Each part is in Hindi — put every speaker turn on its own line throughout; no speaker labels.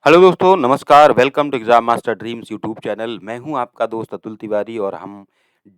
हेलो दोस्तों, नमस्कार। Welcome to Exam Master Dreams YouTube channel. मैं हूं आपका दोस्त अतुल तिवारी और हम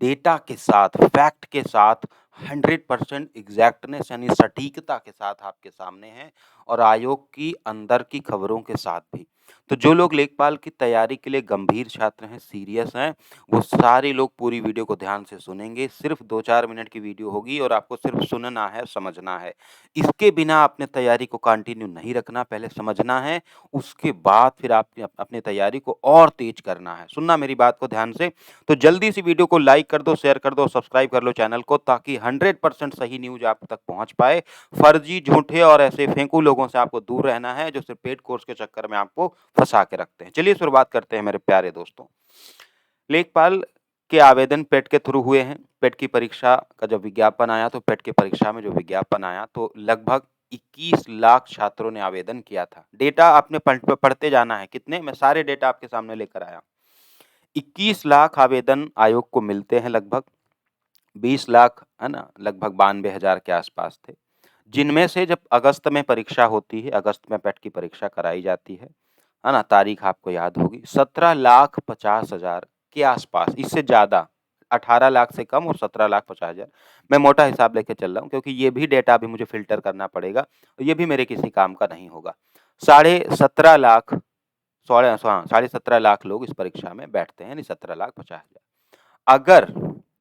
डेटा के साथ, फैक्ट के साथ 100% एग्जैक्टनेस यानी सटीकता के साथ आपके सामने हैं और आयोग की अंदर की खबरों के साथ भी। तो जो लोग लेखपाल की तैयारी के लिए गंभीर छात्र हैं, सीरियस हैं, वो सारे लोग पूरी वीडियो को ध्यान से सुनेंगे। सिर्फ 2-4 मिनट की वीडियो होगी और आपको सिर्फ सुनना है, समझना है। इसके बिना अपने तैयारी को कंटिन्यू नहीं रखना, पहले समझना है, उसके बाद फिर आपकी अपनी तैयारी को और तेज करना है। सुनना मेरी बात को ध्यान से। तो जल्दी से वीडियो को लाइक कर दो, शेयर कर दो, सब्सक्राइब कर लो चैनल को ताकि 100% सही न्यूज़ आप तक पहुँच पाए। फर्जी, झूठे और ऐसे फेंकू लोगों से आपको दूर रहना है जो सिर्फ पेड कोर्स के चक्कर में आपको फँसा के रखते हैं। चलिए शुरुआत करते हैं मेरे प्यारे दोस्तों। लेखपाल के आवेदन पेट के थ्रू हुए हैं। पेट की परीक्षा का जब विज्ञापन आया तो पेट की परीक्षा में जो विज्ञापन आया तो लगभग 21 लाख छात्रों ने आवेदन किया था। डेटा आपने पढ़ते जाना है। कितने? मैं सारे डेटा आपके सामने लेकर आया। 21 लाख आवेदन आयोग को मिलते हैं लगभग। 20 लाख, है ना, लगभग 92,000 के आसपास थे। जिनमें से जब अगस्त में परीक्षा होती है, अगस्त में पेट की परीक्षा कराई जाती है ना? तारीख आपको याद होगी। 17,50,000 के आसपास, इससे ज़्यादा 18 लाख से कम और 17,50,000। मैं मोटा हिसाब लेके चल रहा हूँ क्योंकि ये भी डेटा अभी मुझे फ़िल्टर करना पड़ेगा, ये भी मेरे किसी काम का नहीं होगा। साढ़े 17 लाख, साढ़े 17 लाख लोग इस परीक्षा में बैठते हैं, यानी 17,50,000। अगर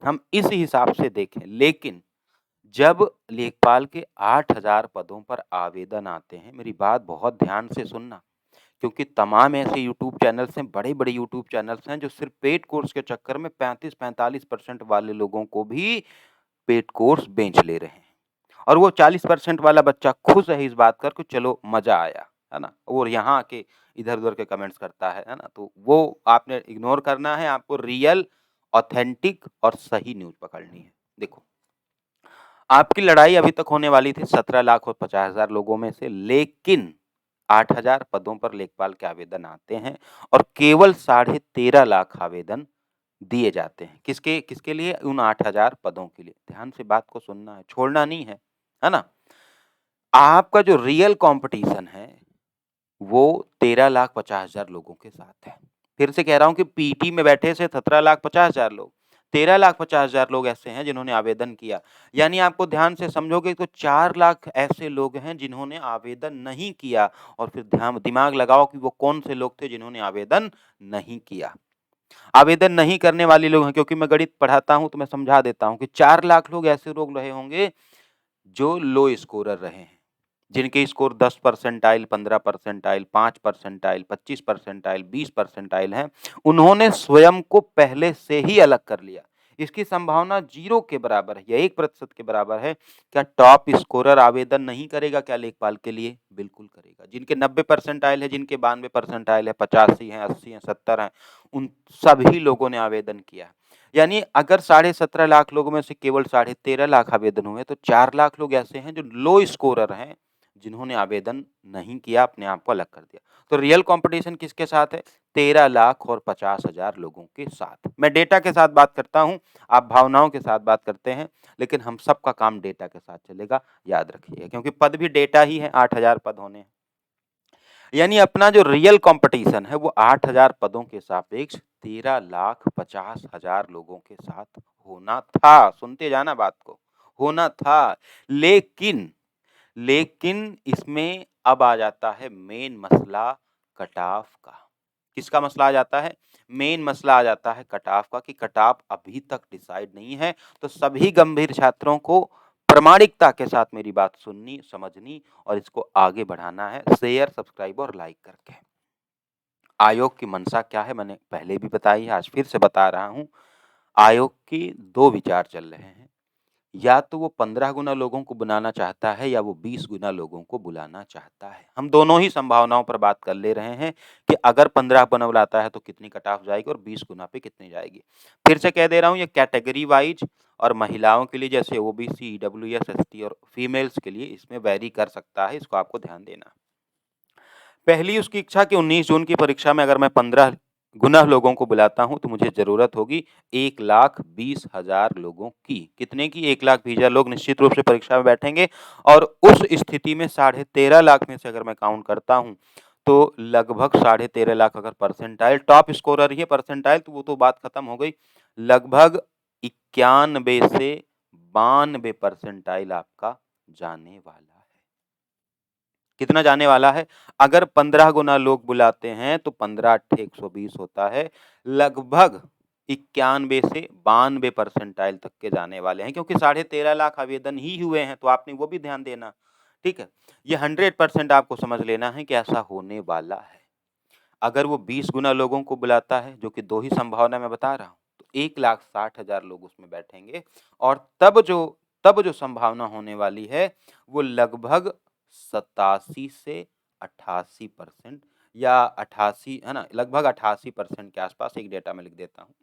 हम इस हिसाब से देखें, लेकिन जब लेखपाल के 8,000 पदों पर आवेदन आते हैं, मेरी बात बहुत ध्यान से सुनना, क्योंकि तमाम ऐसे यूट्यूब चैनल्स हैं, बड़े-बड़े यूट्यूब चैनल्स हैं जो सिर्फ पेड कोर्स के चक्कर में 35-45% वाले लोगों को भी पेड कोर्स बेच ले रहे हैं। और वो 40% वाला बच्चा खुश है इस बात कर के, चलो मज़ा आया, है ना? और यहाँ आके इधर-उधर के कमेंट्स करता है ना? तो वो आपने इग्नोर करना है, आपको रियल, ऑथेंटिक और सही न्यूज़ पकड़नी है। देखो, आपकी लड़ाई अभी तक होने वाली थी 17 लाख और 50,000 लोगों में से, लेकिन 8,000 पदों पर लेखपाल के आवेदन आते हैं और केवल साढ़े 13 लाख आवेदन दिए जाते हैं। किसके किसके लिए? उन 8,000 पदों के लिए। ध्यान से बात को सुनना है, छोड़ना नहीं है ना? आपका जो रियल कॉम्पिटिशन है, वो 13,50,000 लोगों के साथ है। फिर से कह रहा हूँ कि पीटी में बैठे से 17,50,000 लोग, 13,50,000 लोग ऐसे हैं जिन्होंने आवेदन किया। यानी आपको ध्यान से समझोगे तो 4 लाख ऐसे लोग हैं जिन्होंने आवेदन नहीं किया और फिर दिमाग लगाओ कि वो कौन से लोग थे जिन्होंने आवेदन नहीं किया। आवेदन नहीं करने वाले लोग हैं, क्योंकि मैं गणित पढ़ाता हूँ तो मैं समझा देता हूँ कि 4 लाख लोग ऐसे लोग रहे होंगे जो लो स्कोरर रहे हैं। जिनके score 10 percentile, 15 percentile, 5 percentile, 25 percentile, 20 percentile हैं, उन्होंने स्वयं को पहले से ही अलग कर लिया। इसकी संभावना 0 के बराबर है या 1% के बराबर है। क्या टॉप स्कोरर आवेदन नहीं करेगा क्या लेखपाल के लिए? बिल्कुल करेगा। जिनके 90 परसेंटाइल है, जिनके 92 परसेंटाइल है, 85 हैं, 80 हैं, 70 हैं, उन सभी लोगों ने आवेदन किया। यानी अगर 17.5 लाख लोगों में से केवल 13.5 लाख आवेदन हुए तो 4 लाख लोग ऐसे हैं जो लो स्कोरर हैं, जिन्होंने आवेदन नहीं किया, अपने आप को अलग कर दिया। तो रियल कॉम्पिटिशन किसके साथ है? 13 लाख और 50,000 लोगों के साथ। मैं डेटा के साथ बात करता हूँ, आप भावनाओं के साथ बात करते हैं, लेकिन हम सबका काम डेटा के साथ चलेगा, याद रखिए, क्योंकि पद भी डेटा ही है, 8,000 पद होने हैं। यानी अपना जो रियल कॉम्पिटिशन है वो 8,000 पदों के सापेक्ष 13,50,000 लोगों के साथ होना था। सुनते जाना बात को, होना था। लेकिन लेकिन इसमें अब आ जाता है मेन मसला, कट ऑफ का। किसका मसला आ जाता है? मेन मसला आ जाता है कट ऑफ का, कि कट ऑफ अभी तक डिसाइड नहीं है। तो सभी गंभीर छात्रों को प्रामाणिकता के साथ मेरी बात सुननी, समझनी और इसको आगे बढ़ाना है, शेयर, सब्सक्राइब और लाइक करके। आयोग की मंशा क्या है मैंने पहले भी बताई है, आज फिर से बता रहा हूँ। आयोग की 2 विचार चल रहे हैं। या तो वो 15 गुना लोगों को बुलाना चाहता है या वो 20 गुना लोगों को बुलाना चाहता है। हम दोनों ही संभावनाओं पर बात कर ले रहे हैं कि अगर 15 गुना बुलाता है तो कितनी कट ऑफ जाएगी और 20 गुना पे कितनी जाएगी। फिर से कह दे रहा हूँ, ये कैटेगरी वाइज और महिलाओं के लिए जैसे ओबीसी, ईडब्ल्यूएस, एसटी और फीमेल्स के लिए इसमें वेरी कर सकता है, इसको आपको ध्यान देना। पहली उसकी इच्छा कि 19 जून की परीक्षा में अगर मैं 15 गुना लोगों को बुलाता हूँ तो मुझे ज़रूरत होगी 1,20,000 लोगों की। कितने की? 1,20,000 लोग निश्चित रूप से परीक्षा में बैठेंगे और उस स्थिति में 13.5 लाख में से अगर मैं काउंट करता हूँ तो लगभग 13.5 लाख अगर परसेंटाइल टॉप स्कोरर ही है परसेंटाइल तो वो तो बात खत्म हो गई। लगभग 91 से 92 परसेंटाइल आपका जाने वाला है। कितना जाने वाला है? अगर 15 गुना लोग बुलाते हैं तो 15 अट्ठे 120 होता है। लगभग 91 से 92 परसेंटाइल तक के जाने वाले हैं क्योंकि 13.5 लाख आवेदन ही हुए हैं तो आपने वो भी ध्यान देना, ठीक है? ये 100% आपको समझ लेना है कि ऐसा होने वाला है। अगर वो 20 गुना लोगों को बुलाता है, जो कि 2 ही संभावना मैं बता रहा हूँ, तो 1,60,000 लोग उसमें बैठेंगे और तब जो संभावना होने वाली है, वो लगभग 87 से 88% या 88 है ना? लगभग 88% के आसपास एक डेटा मैं लिख देता हूँ।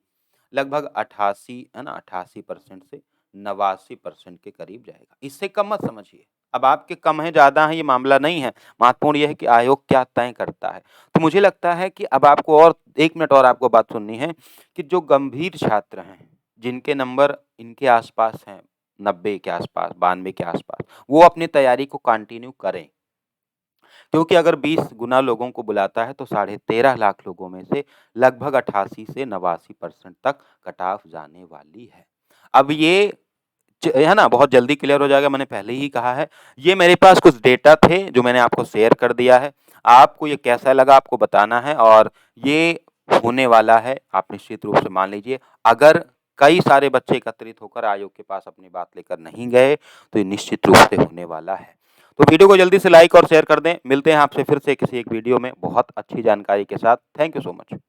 लगभग 88 है ना 88% से 89% के करीब जाएगा। इससे कम मत समझिए। अब आपके कम है ज़्यादा है ये मामला नहीं है, महत्वपूर्ण ये है कि आयोग क्या तय करता है। तो मुझे लगता है कि अब आपको और 1 मिनट और आपको बात सुननी है कि जो गंभीर छात्र हैं, जिनके नंबर इनके आस-पास हैं 90 के आस-पास, 92 के आस-पास, वो अपनी तैयारी को कंटिन्यू करें। क्योंकि अगर 20 गुना लोगों को बुलाता है तो 13.5 लाख लोगों में से लगभग 88 से 89% तक कट ऑफ जाने वाली है। अब ये है ना बहुत जल्दी क्लियर हो जाएगा मैंने पहले ही कहा है। ये मेरे पास कुछ डेटा थे जो मैंने आपको शेयर कर दिया है। आपको ये कैसा लगा आपको बताना है और ये होने वाला है आप निश्चित रूप से मान लीजिए। अगर कई सारे बच्चे एकत्रित होकर आयोग के पास अपनी बात लेकर नहीं गए तो ये निश्चित रूप से होने वाला है। तो वीडियो को जल्दी से लाइक और शेयर कर दें। मिलते हैं आपसे फिर से किसी एक वीडियो में बहुत अच्छी जानकारी के साथ। Thank you so much.